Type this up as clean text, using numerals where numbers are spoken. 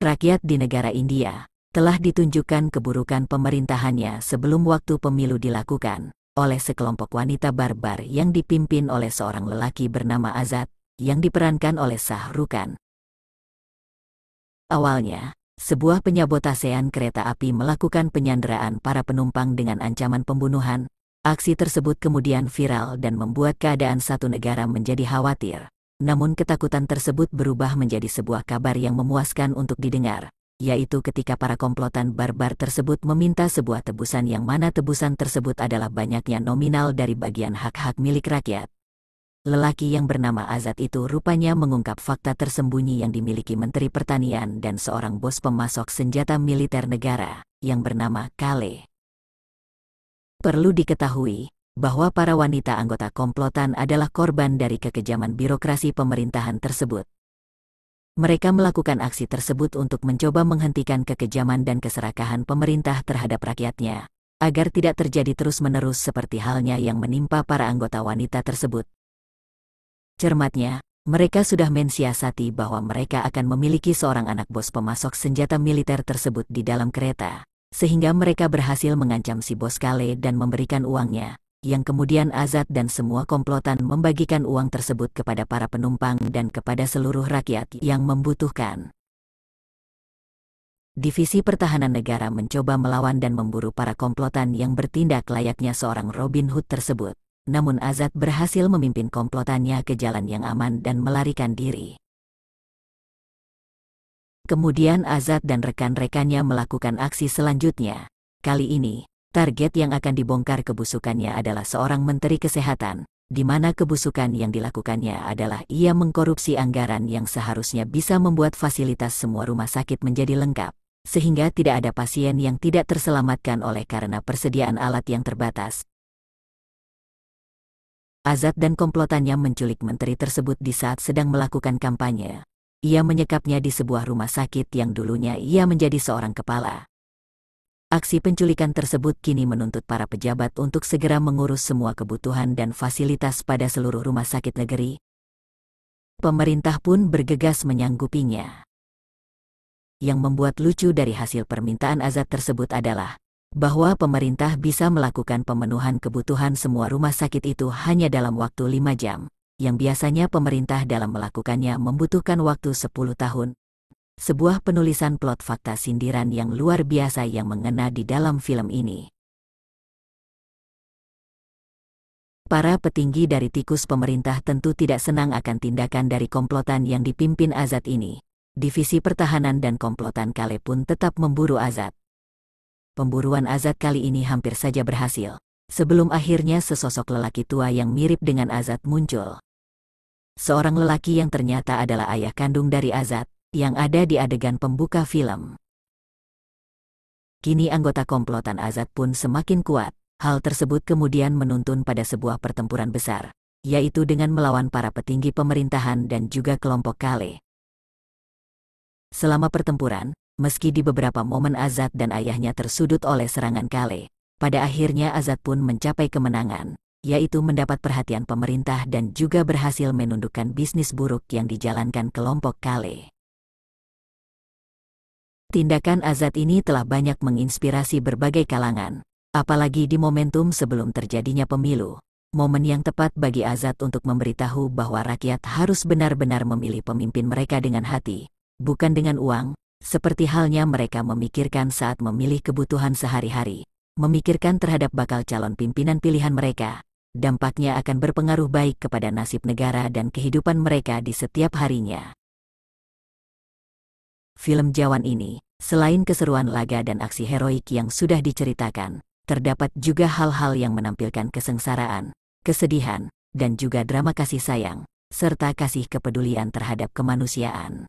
Rakyat di negara India telah ditunjukkan keburukan pemerintahannya sebelum waktu pemilu dilakukan oleh sekelompok wanita barbar yang dipimpin oleh seorang lelaki bernama Azad yang diperankan oleh Shah Rukh Khan. Awalnya, sebuah penyabotasean kereta api melakukan penyanderaan para penumpang dengan ancaman pembunuhan. Aksi tersebut kemudian viral dan membuat keadaan satu negara menjadi khawatir. Namun ketakutan tersebut berubah menjadi sebuah kabar yang memuaskan untuk didengar, yaitu ketika para komplotan barbar tersebut meminta sebuah tebusan yang mana tebusan tersebut adalah banyaknya nominal dari bagian hak-hak milik rakyat. Lelaki yang bernama Azad itu rupanya mengungkap fakta tersembunyi yang dimiliki Menteri Pertanian dan seorang bos pemasok senjata militer negara yang bernama Kale. Perlu diketahui bahwa para wanita anggota komplotan adalah korban dari kekejaman birokrasi pemerintahan tersebut. Mereka melakukan aksi tersebut untuk mencoba menghentikan kekejaman dan keserakahan pemerintah terhadap rakyatnya, agar tidak terjadi terus-menerus seperti halnya yang menimpa para anggota wanita tersebut. Cermatnya, mereka sudah mensiasati bahwa mereka akan memiliki seorang anak bos pemasok senjata militer tersebut di dalam kereta, sehingga mereka berhasil mengancam si bos Kale dan memberikan uangnya, yang kemudian Azad dan semua komplotan membagikan uang tersebut kepada para penumpang dan kepada seluruh rakyat yang membutuhkan. Divisi Pertahanan Negara mencoba melawan dan memburu para komplotan yang bertindak layaknya seorang Robin Hood tersebut. Namun Azad berhasil memimpin komplotannya ke jalan yang aman dan melarikan diri. Kemudian Azad dan rekan-rekannya melakukan aksi selanjutnya. Kali ini, target yang akan dibongkar kebusukannya adalah seorang menteri kesehatan, di mana kebusukan yang dilakukannya adalah ia mengkorupsi anggaran yang seharusnya bisa membuat fasilitas semua rumah sakit menjadi lengkap, sehingga tidak ada pasien yang tidak terselamatkan oleh karena persediaan alat yang terbatas. Azad dan komplotannya menculik menteri tersebut di saat sedang melakukan kampanye. Ia menyekapnya di sebuah rumah sakit yang dulunya ia menjadi seorang kepala. Aksi penculikan tersebut kini menuntut para pejabat untuk segera mengurus semua kebutuhan dan fasilitas pada seluruh rumah sakit negeri. Pemerintah pun bergegas menyanggupinya. Yang membuat lucu dari hasil permintaan Azad tersebut adalah bahwa pemerintah bisa melakukan pemenuhan kebutuhan semua rumah sakit itu hanya dalam waktu 5 jam, yang biasanya pemerintah dalam melakukannya membutuhkan waktu 10 tahun. Sebuah penulisan plot fakta sindiran yang luar biasa yang mengena di dalam film ini. Para petinggi dari tikus pemerintah tentu tidak senang akan tindakan dari komplotan yang dipimpin Azad ini. Divisi Pertahanan dan komplotan Kale pun tetap memburu Azad. Pemburuan Azad kali ini hampir saja berhasil, sebelum akhirnya sesosok lelaki tua yang mirip dengan Azad muncul. Seorang lelaki yang ternyata adalah ayah kandung dari Azad, yang ada di adegan pembuka film. Kini anggota komplotan Azad pun semakin kuat. Hal tersebut kemudian menuntun pada sebuah pertempuran besar, yaitu dengan melawan para petinggi pemerintahan dan juga kelompok Kale. Selama pertempuran, meski di beberapa momen Azad dan ayahnya tersudut oleh serangan Kale, pada akhirnya Azad pun mencapai kemenangan, yaitu mendapat perhatian pemerintah dan juga berhasil menundukkan bisnis buruk yang dijalankan kelompok Kale. Tindakan Azad ini telah banyak menginspirasi berbagai kalangan, apalagi di momentum sebelum terjadinya pemilu, momen yang tepat bagi Azad untuk memberitahu bahwa rakyat harus benar-benar memilih pemimpin mereka dengan hati, bukan dengan uang, seperti halnya mereka memikirkan saat memilih kebutuhan sehari-hari, memikirkan terhadap bakal calon pimpinan pilihan mereka. Dampaknya akan berpengaruh baik kepada nasib negara dan kehidupan mereka di setiap harinya. Film Jawan ini, selain keseruan laga dan aksi heroik yang sudah diceritakan, terdapat juga hal-hal yang menampilkan kesengsaraan, kesedihan, dan juga drama kasih sayang, serta kasih kepedulian terhadap kemanusiaan.